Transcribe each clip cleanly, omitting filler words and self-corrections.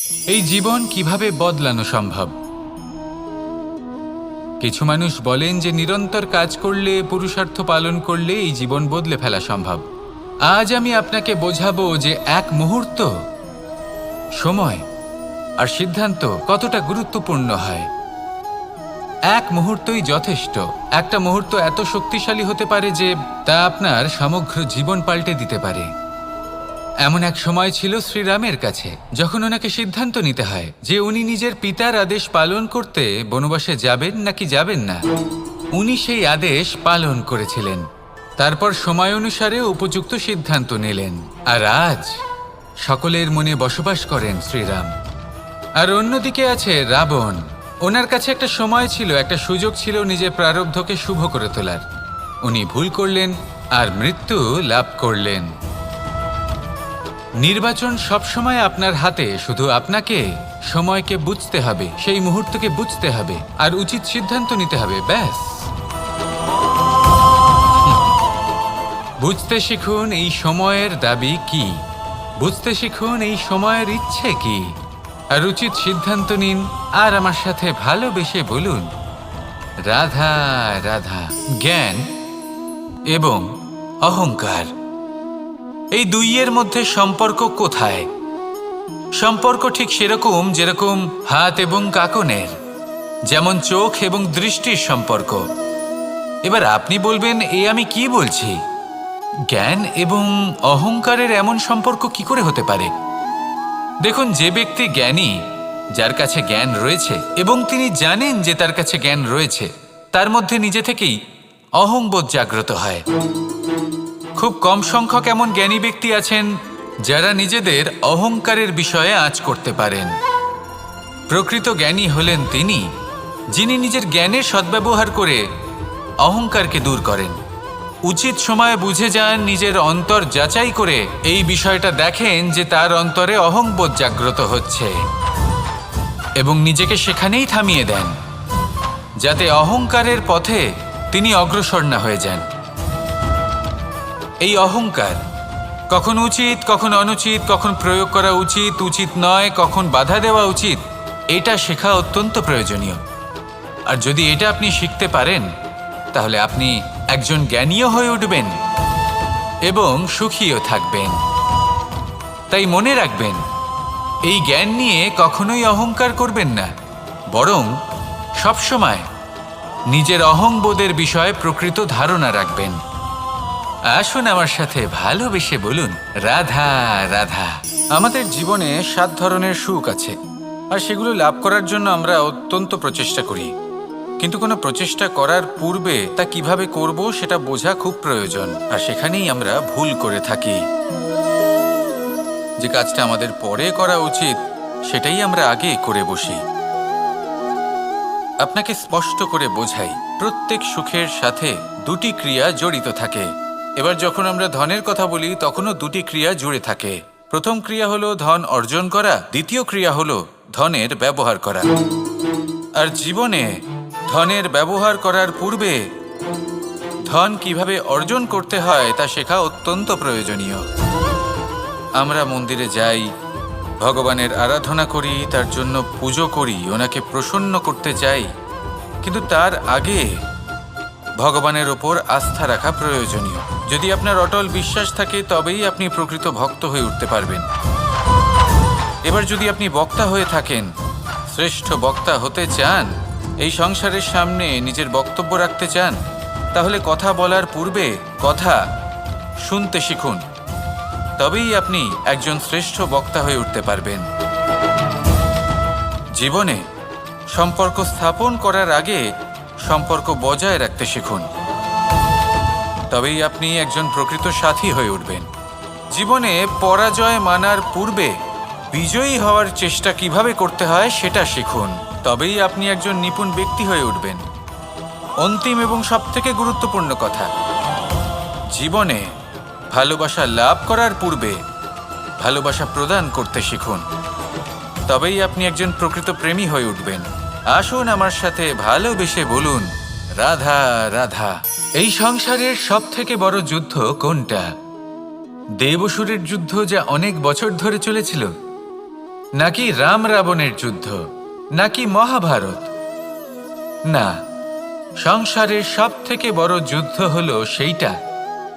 এই জীবন কিভাবে বদলানো সম্ভব? কিছু মানুষ বলেন যে নিরন্তর কাজ করলে, পুরুষার্থ পালন করলে এই জীবন বদলে ফেলা সম্ভব। আজ আমি আপনাকে বোঝাবো যে এক মুহূর্ত, সময় আর সিদ্ধান্ত কতটা গুরুত্বপূর্ণ হয়। এক মুহূর্তই যথেষ্ট। একটা মুহূর্ত এত শক্তিশালী হতে পারে যে তা আপনার সমগ্র জীবন পাল্টে দিতে পারে। এমন এক সময় ছিল শ্রীরামের কাছে, যখন ওনাকে সিদ্ধান্ত নিতে হয় যে উনি নিজের পিতার আদেশ পালন করতে বনবাসে যাবেন নাকি যাবেন না। উনি সেই আদেশ পালন করেছিলেন, তারপর সময় অনুসারে উপযুক্ত সিদ্ধান্ত নিলেন। আর আজ সকলের মনে বসবাস করেন শ্রীরাম। আর অন্যদিকে আছে রাবণ। ওনার কাছে একটা সময় ছিল, একটা সুযোগ ছিল নিজের প্রারব্ধকে শুভ করে তোলার। উনি ভুল করলেন আর মৃত্যু লাভ করলেন। নির্বাচন সবসময় আপনার হাতে, শুধু আপনাকে সময়কে বুঝতে হবে, সেই মুহূর্তকে বুঝতে হবে আর উচিত সিদ্ধান্ত নিতে হবে, ব্যাস। বুঝতে শিখুন এই সময়ের দাবি কি, বুঝতে শিখুন এই সময়ের ইচ্ছে কি, আর উচিত সিদ্ধান্ত নিন। আর আমার সাথে ভালোবেসে বলুন, রাধা রাধা। জ্ঞান এবং অহংকার, এই দুইয়ের মধ্যে সম্পর্ক কোথায়? সম্পর্ক ঠিক সেরকম যেরকম হাত এবং কাকনের, যেমন চোখ এবং দৃষ্টির সম্পর্ক। এবার আপনি বলবেন, আমি কি বলছি? জ্ঞান এবং অহংকারের এমন সম্পর্ক কি করে হতে পারে? দেখুন, যে ব্যক্তি জ্ঞানী, যার কাছে জ্ঞান রয়েছে এবং তিনি জানেন যে তার কাছে জ্ঞান রয়েছে, তার মধ্যে নিজে থেকেই অহংবোধ জাগ্রত হয়। খুব কম সংখ্যক এমন জ্ঞানী ব্যক্তি আছেন যারা নিজেদের অহংকারের বিষয়ে আঁচ করতে পারেন। প্রকৃত জ্ঞানী হলেন তিনি, যিনি নিজের জ্ঞানের সদ্ব্যবহার করে অহংকারকে দূর করেন। উচিত সময়ে বুঝে যান, নিজের অন্তর যাচাই করে এই বিষয়টা দেখেন যে তার অন্তরে অহংবোধ জাগ্রত হচ্ছে এবং নিজেকে সেখানেই থামিয়ে দেন, যাতে অহংকারের পথে তিনি অগ্রসর না হয়ে যান। এই অহংকার কখন উচিত, কখন অনুচিত, কখন প্রয়োগ করা উচিত, উচিত নয়, কখন বাধা দেওয়া উচিত, এটা শেখা অত্যন্ত প্রয়োজনীয়। আর যদি এটা আপনি শিখতে পারেন, তাহলে আপনি একজন জ্ঞানীও হয়ে উঠবেন এবং সুখীও থাকবেন। তাই মনে রাখবেন, এই জ্ঞান নিয়ে কখনোই অহংকার করবেন না, বরং সবসময় নিজের অহংবোধের বিষয়ে প্রকৃত ধারণা রাখবেন। আসুন আমার সাথে ভালোবেসে বলুন, রাধা রাধা। আমাদের জীবনে 7 ধরনের সুখ আছে, আর সেগুলো লাভ করার জন্য আমরা অত্যন্ত প্রচেষ্টা করি। কিন্তু কোনো প্রচেষ্টা করার পূর্বে তা কিভাবে করব সেটা বোঝা খুব প্রয়োজন, আর সেখানেই আমরা ভুল করে থাকি। যে কাজটা আমাদের পরে করা উচিত, সেটাই আমরা আগে করে বসি। আপনাকে স্পষ্ট করে বোঝাই, প্রত্যেক সুখের সাথে 2টি ক্রিয়া জড়িত থাকে। এবার যখন আমরা ধনের কথা বলি, তখনও 2টি ক্রিয়া জুড়ে থাকে। প্রথম ক্রিয়া হলো ধন অর্জন করা, দ্বিতীয় ক্রিয়া হলো ধনের ব্যবহার করা। আর জীবনে ধনের ব্যবহার করার পূর্বে ধন কিভাবে অর্জন করতে হয় তা শেখা অত্যন্ত প্রয়োজনীয়। আমরা মন্দিরে যাই, ভগবানের আরাধনা করি, তার জন্য পুজো করি, ওনাকে প্রসন্ন করতে চাই, কিন্তু তার আগে ভগবানের ওপর আস্থা রাখা প্রয়োজনীয়। যদি আপনার অটল বিশ্বাস থাকে, তবেই আপনি প্রকৃত ভক্ত হয়ে উঠতে পারবেন। এবার যদি আপনি বক্তা হয়ে থাকেন, শ্রেষ্ঠ বক্তা হতে চান, এই সংসারের সামনে নিজের বক্তব্য রাখতে চান, তাহলে কথা বলার পূর্বে কথা শুনতে শিখুন, তবেই আপনি একজন শ্রেষ্ঠ বক্তা হয়ে উঠতে পারবেন। জীবনে সম্পর্ক স্থাপন করার আগে সম্পর্ক বজায় রাখতে শিখুন, তবেই আপনি একজন প্রকৃত সাথী হয়ে উঠবেন। জীবনে পরাজয় মানার পূর্বে বিজয়ী হওয়ার চেষ্টা কিভাবে করতে হয় সেটা শিখুন, তবেই আপনি একজন নিপুণ ব্যক্তি হয়ে উঠবেন। অন্তিম এবং সবথেকে গুরুত্বপূর্ণ কথা, জীবনে ভালোবাসা লাভ করার পূর্বে ভালোবাসা প্রদান করতে শিখুন, তবেই আপনি একজন প্রকৃত প্রেমী হয়ে উঠবেন। আসুন আমার সাথে ভালোবেসে বলুন, রাধা রাধা। এই সংসারের সবথেকে বড় যুদ্ধ কোনটা? দেব অসুরের যুদ্ধ, যা অনেক বছর ধরে চলেছিল, নাকি রাম রাবণের যুদ্ধ, নাকি মহাভারত? না, সংসারের সব থেকে বড় যুদ্ধ হলো সেইটা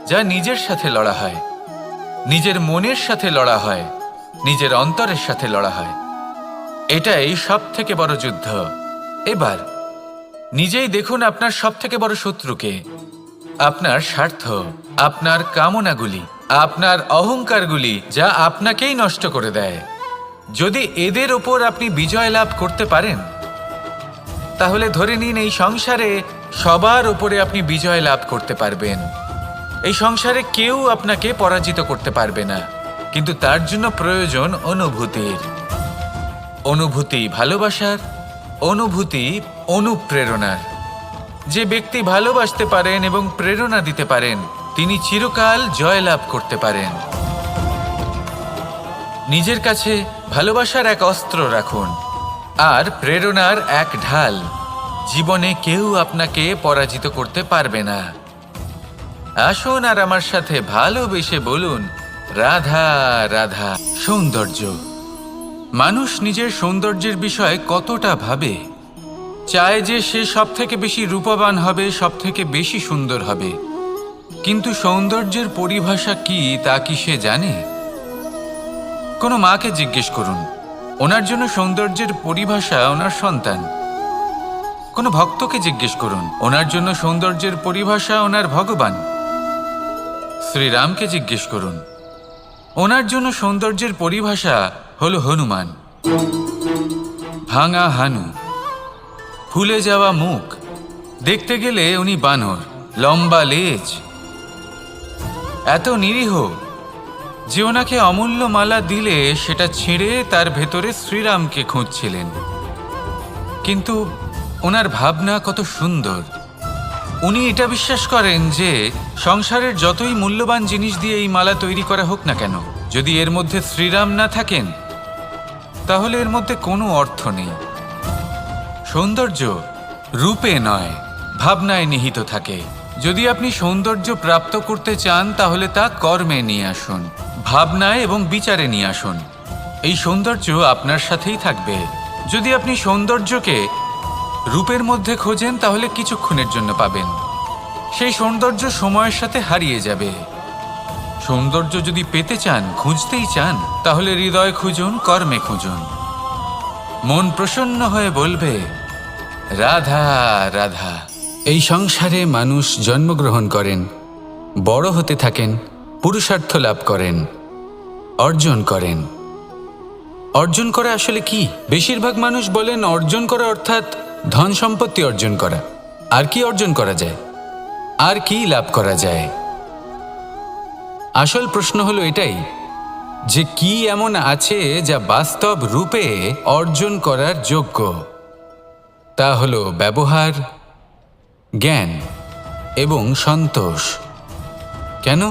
যা নিজের সাথে লড়া হয়, নিজের মনের সাথে লড়া হয়, নিজের অন্তরের সাথে লড়া হয়। এটাই সব থেকে বড় যুদ্ধ। এবার নিজেই দেখুন আপনার সব থেকে বড় শত্রুকে। আপনার স্বার্থ, আপনার কামনাগুলি, আপনার অহংকারগুলি, যা আপনাকেই নষ্ট করে দেয়। যদি এদের ওপর আপনি বিজয় লাভ করতে পারেন, তাহলে ধরে নিন এই সংসারে সবার উপরে আপনি বিজয় লাভ করতে পারবেন। এই সংসারে কেউ আপনাকে পরাজিত করতে পারবে না। কিন্তু তার জন্য প্রয়োজন অনুভূতির। অনুভূতি ভালোবাসার, অনুভূতি অনুপ্রেরণার। যে ব্যক্তি ভালোবাসতে পারেন এবং প্রেরণা দিতে পারেন, তিনি চিরকাল জয়লাভ করতে পারেন। নিজের কাছে ভালোবাসার এক অস্ত্র রাখুন আর প্রেরণার এক ঢাল। জীবনে কেউ আপনাকে পরাজিত করতে পারবে না। আসুন আর আমার সাথে ভালোবেসে বলুন, রাধা রাধা। সৌন্দর্য। মানুষ নিজের সৌন্দর্যের বিষয়ে কতটা ভাবে, চায় যে সে সব থেকে বেশি রূপবান হবে, সব থেকে বেশি সুন্দর হবে। কিন্তু সৌন্দর্যের পরিভাষা কি তা কি সে জানে? কোনো মাকে জিজ্ঞেস করুন, ওনার জন্য সৌন্দর্যের পরিভাষা ওনার সন্তান। কোনো ভক্তকে জিজ্ঞেস করুন, ওনার জন্য সৌন্দর্যের পরিভাষা ওনার ভগবান। শ্রীরামকে জিজ্ঞেস করুন, ওনার জন্য সৌন্দর্যের পরিভাষা হলো হনুমান। ভাঙা হানু, ফুলে যাওয়া মুখ, দেখতে গেলে উনি বানর, লম্বা লেজ, এত নিরীহ যে ওনাকে অমূল্য মালা দিলে সেটা ছিঁড়ে তার ভেতরে শ্রীরামকে খুঁজছিলেন। কিন্তু ওনার ভাবনা কত সুন্দর। উনি এটা বিশ্বাস করেন যে সংসারের যতই মূল্যবান জিনিস দিয়ে এই মালা তৈরি করা হোক না কেন, যদি এর মধ্যে শ্রীরাম না থাকেন তাহলে এর মধ্যে কোনো অর্থ নেই। সৌন্দর্য রূপে নয়, ভাবনায় নিহিত থাকে। যদি আপনি সৌন্দর্য প্রাপ্ত করতে চান তাহলে তা কর্মে নিয়ে আসুন, ভাবনায় এবং বিচারে নিয়ে আসুন। এই সৌন্দর্য আপনার সাথেই থাকবে। যদি আপনি সৌন্দর্যকে রূপের মধ্যে খোঁজেন তাহলে কিছুক্ষণের জন্য পাবেন, সেই সৌন্দর্য সময়ের সাথে হারিয়ে যাবে। সৌন্দর্য যদি পেতে চান, খুঁজতেই চান, তাহলে হৃদয় খুঁজুন, কর্মে খুঁজুন। মন প্রসন্ন হয়ে বলবে, রাধা রাধা। এই সংসারে মানুষ জন্মগ্রহণ করেন, বড় হতে থাকেন, পুরুষার্থ লাভ করেন, অর্জন করেন। অর্জন করা আসলে কি? বেশিরভাগ মানুষ বলেন অর্জন করা অর্থাৎ ধন সম্পত্তি অর্জন করা। আর কি অর্জন করা যায়? আর কি লাভ করা যায়? আসল প্রশ্ন হলো এটাই যে কি এমন আছে যা বাস্তব রূপে অর্জন করার যোগ্য। তা হলো ব্যবহার, জ্ঞান এবং সন্তোষ। কেন?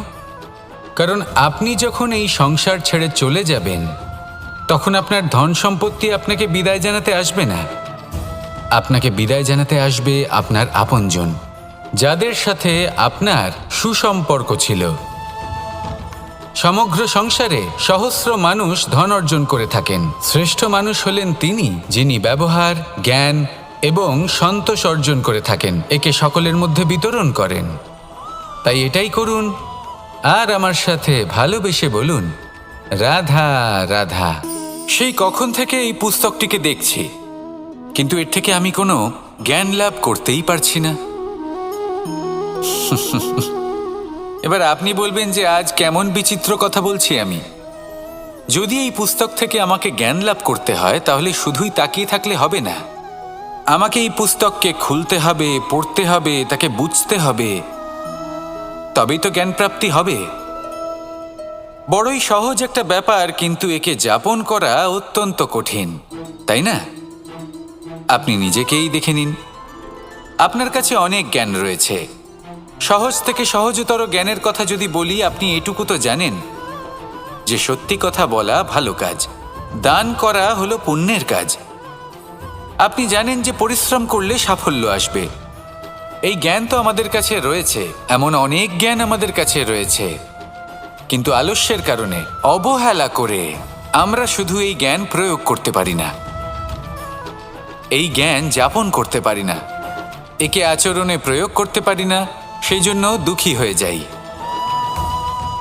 কারণ আপনি যখন এই সংসার ছেড়ে চলে যাবেন তখন আপনার ধন সম্পত্তি আপনাকে বিদায় জানাতে আসবে না। আপনাকে বিদায় জানাতে আসবে আপনার আপনজন, যাদের সাথে আপনার সুসম্পর্ক ছিল। সমগ্র সংসারে সহস্র মানুষ ধন অর্জন করে থাকেন। শ্রেষ্ঠ মানুষ হলেন তিনি যিনি ব্যবহার, জ্ঞান এবং সন্তোষ অর্জন করে থাকেন, একে সকলের মধ্যে বিতরণ করেন। তাই এটাই করুন আর আমার সাথে ভালোবেসে বলুন, রাধা রাধা। সেই কখন থেকে এই পুস্তকটিকে দেখছি, কিন্তু এর থেকে আমি কোনো জ্ঞান লাভ করতেই পারছি না। এবার আপনি বলবেন যে আজ কেমন বিচিত্র কথা বলছি আমি। যদি এই পুস্তক থেকে আমাকে জ্ঞান লাভ করতে হয় তাহলে শুধুই তাকিয়ে থাকলে হবে না। আমাকে এই পুস্তককে খুলতে হবে, পড়তে হবে, তাকে বুঝতে হবে, তবেই তো জ্ঞান প্রাপ্তি হবে। বড়ই সহজ একটা ব্যাপার, কিন্তু একে যাপন করা অত্যন্ত কঠিন, তাই না? আপনি নিজেকেই দেখে নিন। আপনার কাছে অনেক জ্ঞান রয়েছে। সহজ থেকে সহজতর জ্ঞানের কথা যদি বলি, আপনি এটুকু তো জানেন যে সত্যি কথা বলা ভালো কাজ, দান করা হলো পুণ্যের কাজ। আপনি জানেন যে পরিশ্রম করলে সাফল্য আসবে। এই জ্ঞান তো আমাদের কাছে রয়েছে, এমন অনেক জ্ঞান আমাদের কাছে রয়েছে, কিন্তু আলস্যের কারণে, অবহেলা করে আমরা শুধু এই জ্ঞান প্রয়োগ করতে পারি না, এই জ্ঞান যাপন করতে পারি না, একে আচরণে প্রয়োগ করতে পারি না, সেই জন্য দুঃখী হয়ে যাই।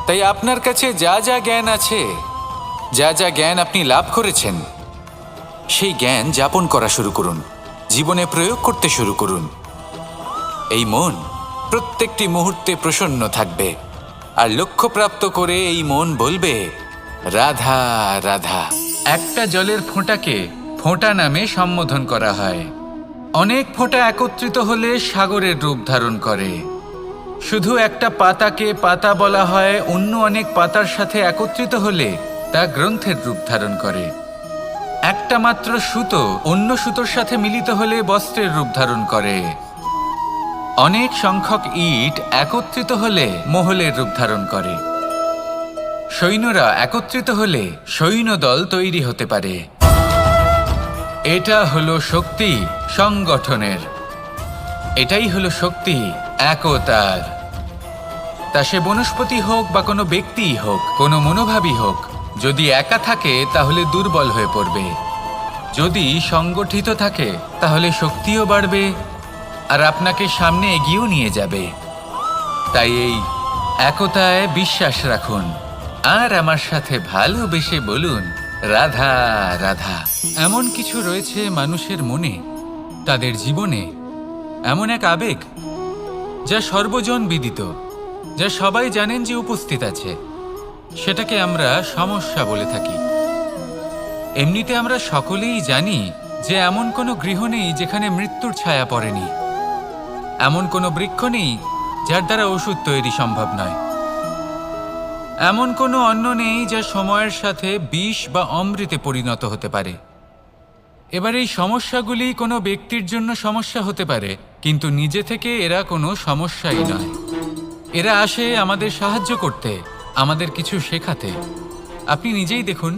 তাই আপনার কাছে যা যা জ্ঞান আছে, যা যা জ্ঞান আপনি লাভ করেছেন, সেই জ্ঞান যাপন করা শুরু করুন, জীবনে প্রয়োগ করতে শুরু করুন। এই মন প্রত্যেকটি মুহূর্তে প্রসন্ন থাকবে, আর লক্ষ্যপ্রাপ্ত করে এই মন বলবে, রাধা রাধা। একটা জলের ফোঁটাকে ফোঁটা নামে সম্বোধন করা হয়। অনেক ফোঁটা একত্রিত হলে সাগরের রূপ ধারণ করে। শুধু একটা পাতাকে পাতা বলা হয়, অন্য অনেক পাতার সাথে একত্রিত হলে তা গ্রন্থের রূপ ধারণ করে। একটা মাত্র সুতো অন্য সুতোর সাথে মিলিত হলে বস্ত্রের রূপ ধারণ করে। অনেক সংখ্যক ইট একত্রিত হলে মহলের রূপ ধারণ করে। সৈন্যরা একত্রিত হলে সৈন্যদল তৈরি হতে পারে। এটা হলো শক্তি সংগঠনের, এটাই হলো শক্তি একতার। তা সে বনস্পতি হোক বা কোনো ব্যক্তিই হোক, কোনো মনোভাবই হোক, যদি একা থাকে তাহলে দুর্বল হয়ে পড়বে। যদি সংগঠিত থাকে তাহলে শক্তিও বাড়বে আর আপনাকে সামনে এগিয়েও নিয়ে যাবে। তাই এই একতায় বিশ্বাস রাখুন আর আমার সাথে ভালোবেসে বলুন, রাধা রাধা। এমন কিছু রয়েছে মানুষের মনে, তাদের জীবনে এমন এক আবেগ যা সর্বজন বিদিত, যা সবাই জানেন যে উপস্থিত আছে। সেটাকে আমরা সমস্যা বলে থাকি। এমনিতে আমরা সকলেই জানি যে এমন কোনো গৃহ নেই যেখানে মৃত্যুর ছায়া পড়েনি, এমন কোনো বৃক্ষ নেই যার দ্বারা ওষুধ তৈরি সম্ভব নয়, এমন কোনো অন্ন নেই যা সময়ের সাথে বিষ বা অমৃতে পরিণত হতে পারে। এবার এই সমস্যাগুলি কোনো ব্যক্তির জন্য সমস্যা হতে পারে, কিন্তু নিজে থেকে এরা কোনো সমস্যাই নয়। এরা আসে আমাদের সাহায্য করতে, আমাদের কিছু শেখাতে। আপনি নিজেই দেখুন,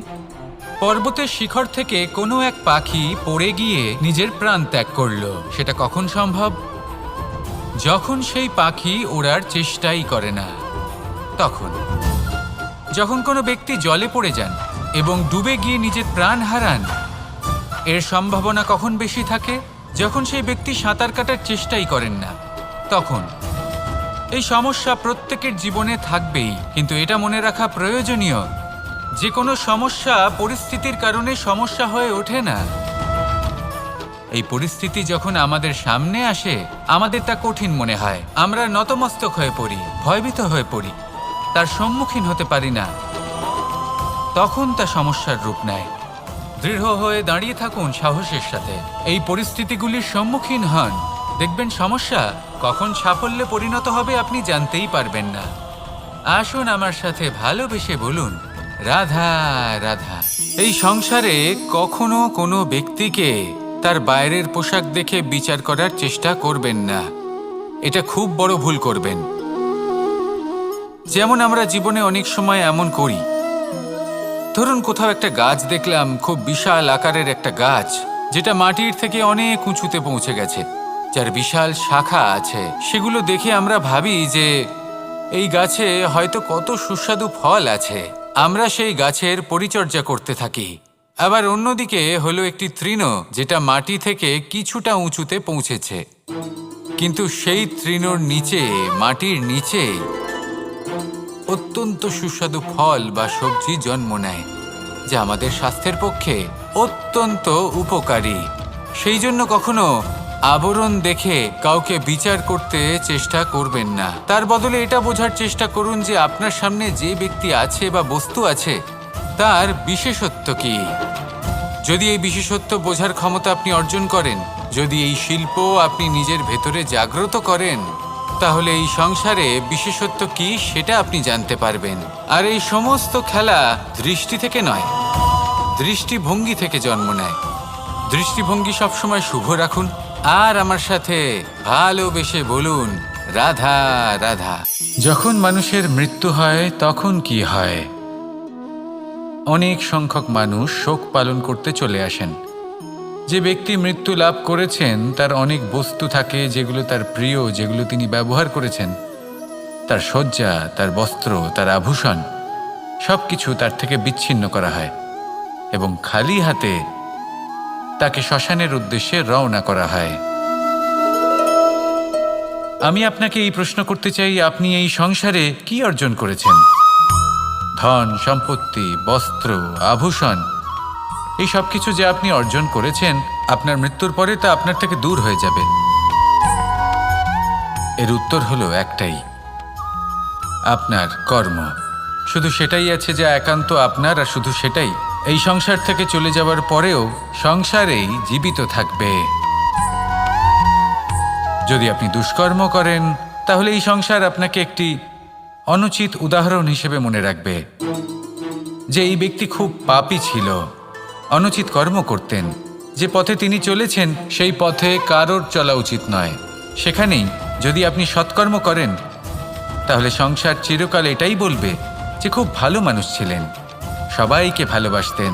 পর্বতের শিখর থেকে কোনো এক পাখি পড়ে গিয়ে নিজের প্রাণ ত্যাগ করলো। সেটা কখন সম্ভব? যখন সেই পাখি ওড়ার চেষ্টাই করে না। তখন যখন কোনো ব্যক্তি জলে পড়ে যান এবং ডুবে গিয়ে নিজের প্রাণ হারান, এর সম্ভাবনা কখন বেশি থাকে? যখন সেই ব্যক্তি সাঁতার কাটার চেষ্টাই করেন না। তখন এই সমস্যা প্রত্যেকের জীবনে থাকবেই, কিন্তু এটা মনে রাখা প্রয়োজনীয় যে কোনো সমস্যা পরিস্থিতির কারণে সমস্যা হয়ে ওঠে না। এই পরিস্থিতি যখন আমাদের সামনে আসে, আমাদের তা কঠিন মনে হয়, আমরা নতমস্তক হয়ে পড়ি, ভয়ভীত হয়ে পড়ি, তার সম্মুখীন হতে পারি না। তখন তা সমস্যার রূপ নেয়। দৃঢ় হয়ে দাঁড়িয়ে থাকুন সাহসের সাথে, এই পরিস্থিতিগুলির সম্মুখীন হন। দেখবেন সমস্যা কখন সাফল্যে পরিণত হবে আপনি জানতেই পারবেন না। আসুন আমার সাথে ভালোবেসে বলুন, রাধা রাধা। এই সংসারে কখনো কোনো ব্যক্তিকে তার বাইরের পোশাক দেখে বিচার করার চেষ্টা করবেন না, এটা খুব বড় ভুল করবেন। যেমন আমরা জীবনে অনেক সময় এমন করি, ধরুন কোথাও একটা গাছ দেখলাম, খুব বিশাল আকারের একটা গাছ, যেটা মাটির থেকে অনেক উঁচুতে পৌঁছে গেছে, যার বিশাল শাখা আছে। সেগুলো দেখে আমরা ভাবি যে এই গাছে হয়তো কত সুস্বাদু ফল আছে। আমরা সেই গাছের পরিচর্যা করতে থাকি। আবার অন্যদিকে হলো একটি তৃণ, যেটা মাটি থেকে কিছুটা উঁচুতে পৌঁছেছে, কিন্তু সেই তৃণর নিচে, মাটির নিচে অত্যন্ত সুস্বাদু ফল বা সবজি জন্ম নেয়, যা আমাদের স্বাস্থ্যের পক্ষে অত্যন্ত উপকারী। সেই জন্য কখনো আবরণ দেখে কাউকে বিচার করতে চেষ্টা করবেন না। তার বদলে এটা বোঝার চেষ্টা করুন যে আপনার সামনে যে ব্যক্তি আছে বা বস্তু আছে, তার বিশেষত্ব কি। যদি এই বিশেষত্ব বোঝার ক্ষমতা আপনি অর্জন করেন, যদি এই শিল্প আপনি নিজের ভেতরে জাগ্রত করেন, তাহলে এই সংসারে বিশেষত্ব কি সেটা আপনি জানতে পারবেন। আর এই সমস্ত খেলা দৃষ্টি থেকে নয়, দৃষ্টিভঙ্গি থেকে জন্ম নেয়। দৃষ্টিভঙ্গি সবসময় শুভ রাখুন আর আমার সাথে ভালোবেসে বলুন, রাধা রাধা। যখন মানুষের মৃত্যু হয় তখন কি হয়? অনেক সংখ্যক মানুষ শোক পালন করতে চলে আসেন। যে ব্যক্তি মৃত্যু লাভ করেছেন তার অনেক বস্তু থাকে যেগুলো তার প্রিয়, যেগুলো তিনি ব্যবহার করেছেন। তার শয্যা, তার বস্ত্র, তার আভূষণ, সব কিছু তার থেকে বিচ্ছিন্ন করা হয়। এবং খালি হাতে তাকে শ্মশানের উদ্দেশ্যে রওনা করা হয়। আমি আপনাকে এই প্রশ্ন করতে চাই, আপনি এই সংসারে কি অর্জন করেছেন? ধন, সম্পত্তি, বস্ত্র, আভূষণ, এই সব কিছু যে আপনি অর্জন করেছেন, আপনার মৃত্যুর পরে তা আপনার থেকে দূর হয়ে যাবে। এর উত্তর হলো একটাই, আপনার কর্ম। শুধু সেটাই আছে যা একান্ত আপনার, আর শুধু সেটাই এই সংসার থেকে চলে যাওয়ার পরেও সংসারেই জীবিত থাকবে। যদি আপনি দুষ্কর্ম করেন, তাহলে এই সংসার আপনাকে একটি অনুচিত উদাহরণ হিসেবে মনে রাখবে যে এই ব্যক্তি খুব পাপী ছিল, অনুচিত কর্ম করতেন। যে পথে তিনি চলেছেন সেই পথে কারোর চলা উচিত নয়। সেখানেই যদি আপনি সৎকর্ম করেন, তাহলে সংসার চিরকাল এটাই বলবে যে খুব ভালো মানুষ ছিলেন, সবাইকে ভালোবাসতেন,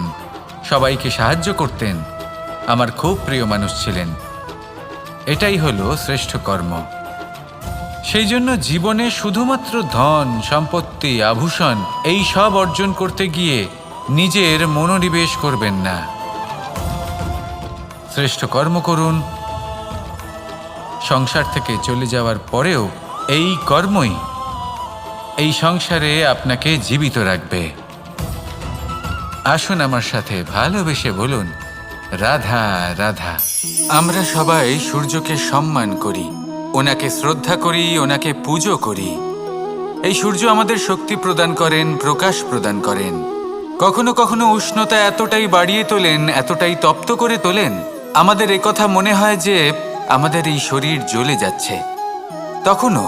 সবাইকে সাহায্য করতেন, আমার খুব প্রিয় মানুষ ছিলেন। এটাই হলো শ্রেষ্ঠ কর্ম। সেই জন্য জীবনে শুধুমাত্র ধন, সম্পত্তি, আভূষণ এই সব অর্জন করতে গিয়ে নিজের মনোনিবেশ করবেন না। শ্রেষ্ঠ কর্ম করুন। সংসার থেকে চলে যাওয়ার পরেও এই কর্মই এই সংসারে আপনাকে জীবিত রাখবে। আসুন আমার সাথে ভালোবেসে বলুন, রাধা রাধা। আমরা সবাই সূর্যকে সম্মান করি, ওনাকে শ্রদ্ধা করি, ওনাকে পুজো করি। এই সূর্য আমাদের শক্তি প্রদান করেন, প্রকাশ প্রদান করেন। কখনো কখনো উষ্ণতা এতটাই বাড়িয়ে তোলেন, এতটাই তপ্ত করে তোলেন, আমাদের একথা মনে হয় যে আমাদের এই শরীর জ্বলে যাচ্ছে। তখনও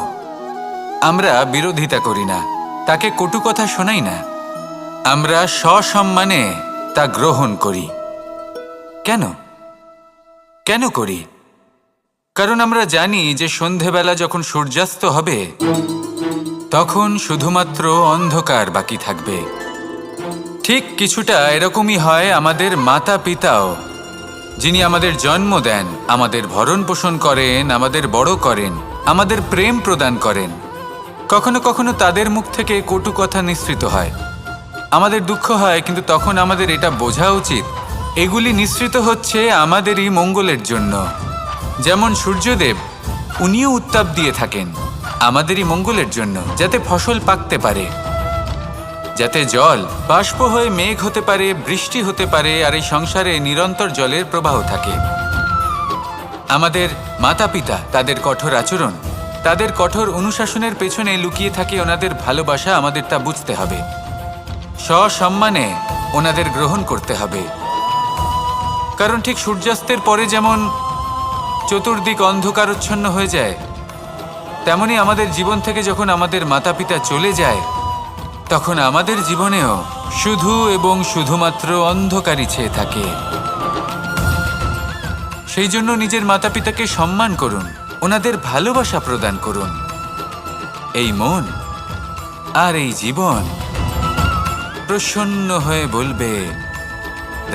আমরা বিরোধিতা করি না, তাকে কটু কথা শোনাই না, আমরা সসম্মানে তা গ্রহণ করি। কেন কেন করি? কারণ আমরা জানি যে সন্ধেবেলা যখন সূর্যাস্ত হবে, তখন শুধুমাত্র অন্ধকার বাকি থাকবে। ঠিক কিছুটা এরকমই হয় আমাদের মাতা পিতাও, যিনি আমাদের জন্ম দেন, আমাদের ভরণ পোষণ করেন, আমাদের বড় করেন, আমাদের প্রেম প্রদান করেন। কখনো কখনো তাদের মুখ থেকে কটু কথা নিঃসৃত হয়, আমাদের দুঃখ হয়, কিন্তু তখন আমাদের এটা বোঝা উচিত এগুলি নিঃসৃত হচ্ছে আমাদেরই মঙ্গলের জন্য। যেমন সূর্যদেব, উনিও উত্তাপ দিয়ে থাকেন আমাদেরই মঙ্গলের জন্য, যাতে ফসল পাকতে পারে, যাতে জল বাষ্প হয়ে মেঘ হতে পারে, বৃষ্টি হতে পারে, আর এই সংসারে নিরন্তর জলের প্রবাহ থাকে। আমাদের মাতা পিতা, তাদের কঠোর আচরণ, তাদের কঠোর অনুশাসনের পেছনে লুকিয়ে থাকে ওনাদের ভালোবাসা। আমাদের তা বুঝতে হবে, সসম্মানে ওনাদের গ্রহণ করতে হবে। কারণ ঠিক সূর্যাস্তের পরে যেমন চতুর্দিক অন্ধকারচ্ছন্ন হয়ে যায়, তেমনি আমাদের জীবন থেকে যখন আমাদের মাতা পিতা চলে যায়, তখন আমাদের জীবনেও শুধু এবং শুধুমাত্র অন্ধকারই ছেয়ে থাকে। সেই জন্য নিজের মাতা পিতাকে সম্মান করুন, ওনাদের ভালোবাসা প্রদান করুন। এই মন আর এই জীবন প্রসন্ন হয়ে বলবে,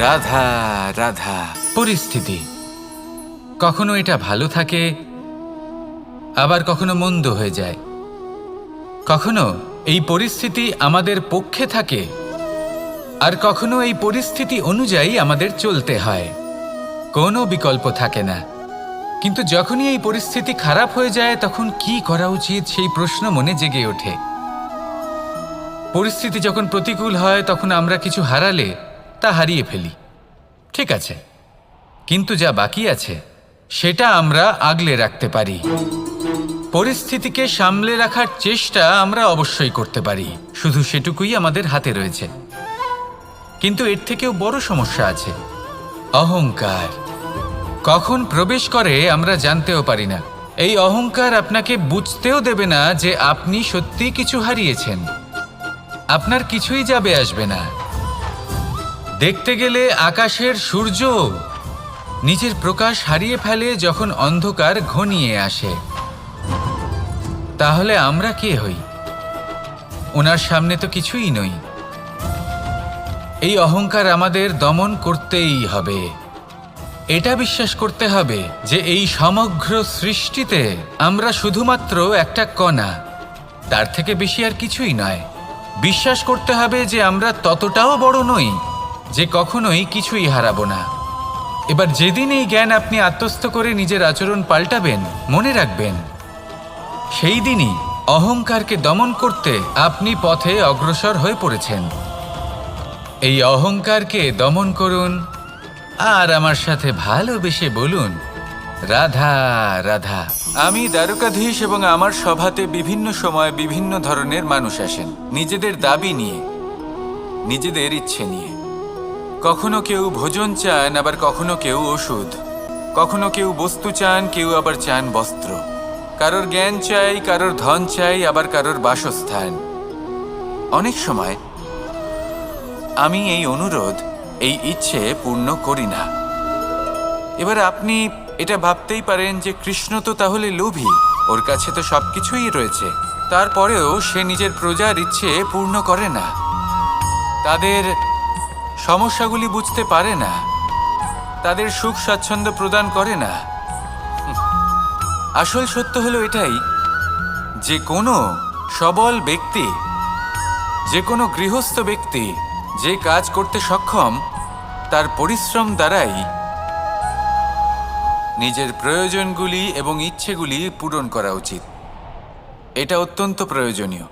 রাধা রাধা। পরিস্থিতি কখনো এটা ভালো থাকে, আবার কখনো মন্দ হয়ে যায়। কখনো এই পরিস্থিতি আমাদের পক্ষে থাকে, আর কখনো এই পরিস্থিতি অনুযায়ী আমাদের চলতে হয়। কোনো বিকল্প থাকে না। কিন্তু যখনই এই পরিস্থিতি খারাপ হয়ে যায়, তখন কি করা উচিত সেই প্রশ্ন মনে জেগে ওঠে। পরিস্থিতি যখন প্রতিকূল হয়, তখন আমরা কিছু হারালে তা হারিয়ে ফেলি, ঠিক আছে, কিন্তু যা বাকি আছে সেটা আমরা আগলে রাখতে পারি। পরিস্থিতিকে সামলে রাখার চেষ্টা আমরা অবশ্যই করতে পারি, শুধু সেটুকুই আমাদের হাতে রয়েছে। কিন্তু এর থেকেও বড় সমস্যা আছে, অহংকার। কখন প্রবেশ করে আমরা জানতেও পারি না। এই অহংকার আপনাকে বুঝতেও দেবে না যে আপনি সত্যি কিছু হারিয়েছেন। আপনার কিছুই যাবে আসবে না। দেখতে গেলে আকাশের সূর্য নিজের প্রকাশ হারিয়ে ফেলে যখন অন্ধকার ঘনিয়ে আসে। তাহলে আমরা কে হই? ওনার সামনে তো কিছুই নই। এই অহংকার আমাদের দমন করতেই হবে। এটা বিশ্বাস করতে হবে যে এই সমগ্র সৃষ্টিতে আমরা শুধুমাত্র একটা কণা, তার থেকে বেশি আর কিছুই নয়। বিশ্বাস করতে হবে যে আমরা ততটাও বড় নই যে কখনোই কিছুই হারাবো না। এবার যেদিন এই জ্ঞান আপনি আত্মস্থ করে নিজের আচরণ পাল্টাবেন, মনে রাখবেন সেই দিনই অহংকারকে দমন করতে আপনি পথে অগ্রসর হয়ে পড়েছেন। এই অহংকারকে দমন করুন আর আমার সাথে ভালোবেসে বলুন, রাধা রাধা। আমি দ্বারকাধীশ এবং আমার সভাতে বিভিন্ন সময় বিভিন্ন ধরনের মানুষ আসেন, নিজেদের দাবি নিয়ে, নিজেদের ইচ্ছে নিয়ে। কখনো কেউ ভোজন চান, আবার কখনো কেউ ওষুধ, কখনো কেউ বস্তু চান, কেউ আবার চান বস্ত্র। কারোর জ্ঞান চাই, কারোর ধন চাই, আবার কারোর বাসস্থান। অনেক সময় আমি এই অনুরোধ, এই ইচ্ছে পূর্ণ করি না। এবার আপনি এটা ভাবতেই পারেন যে কৃষ্ণ তো তাহলে লোভী, ওর কাছে তো সবকিছুই রয়েছে, তারপরেও সে নিজের প্রজার ইচ্ছে পূর্ণ করে না, তাদের সমস্যাগুলি বুঝতে পারে না, তাদের সুখ স্বাচ্ছন্দ্য প্রদান করে না। আসল সত্য হলো এটাই যে কোনো সবল ব্যক্তি, যে কোনো গৃহস্থ ব্যক্তি যে কাজ করতে সক্ষম, তার পরিশ্রম দ্বারাই নিজের প্রয়োজনগুলি এবং ইচ্ছেগুলি পূরণ করা উচিত। এটা অত্যন্ত প্রয়োজনীয়।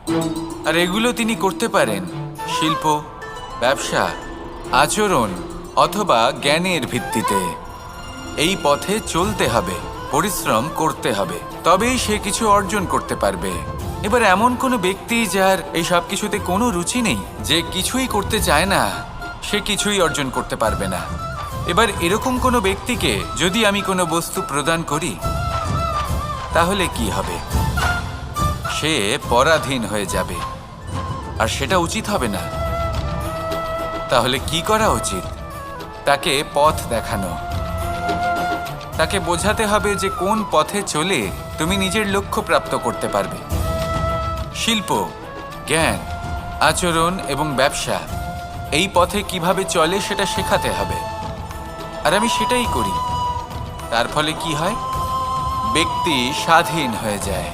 আর এগুলো তিনি করতে পারেন শিল্প, ব্যবসা, আচরণ অথবা জ্ঞানের ভিত্তিতে। এই পথে চলতে হবে, পরিশ্রম করতে হবে, তবেই সে কিছু অর্জন করতে পারবে। এবার এমন কোনো ব্যক্তি যার এই সব কিছুতে কোনো রুচি নেই, যে কিছুই করতে চায় না, সে কিছুই অর্জন করতে পারবে না। এবার এরকম কোনো ব্যক্তিকে যদি আমি কোনো বস্তু প্রদান করি, তাহলে কি হবে? সে পরাধীন হয়ে যাবে, আর সেটা উচিত হবে না। তাহলে কি করা উচিত? তাকে পথ দেখানো, তাকে বোঝাতে হবে যে কোন পথে চলে তুমি নিজের লক্ষ্য প্রাপ্ত করতে পারবে। শিল্প, জ্ঞান, আচরণ এবং ব্যবসা, এই পথে কিভাবে চলে সেটা শেখাতে হবে। আর আমি সেটাই করি। তার ফলে কি হয়? ব্যক্তি স্বাধীন হয়ে যায়।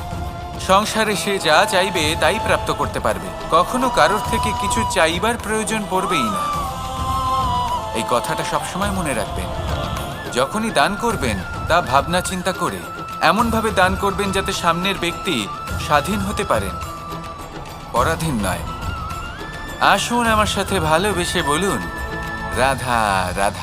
সংসারে সে যা চাইবে তাই প্রাপ্ত করতে পারবে, কখনো কারোর থেকে কিছু চাইবার প্রয়োজন পড়বেই না। এই কথাটা সবসময় মনে রাখবেন। যখনই দান করবেন তা ভাবনা চিন্তা করে এমনভাবে দান করবেন যাতে সামনের ব্যক্তি স্বাধীন হতে পারেন, পরাধীন নয়। আসুন আমার সাথে ভালোবেসে বলুন, রাধা রাধা।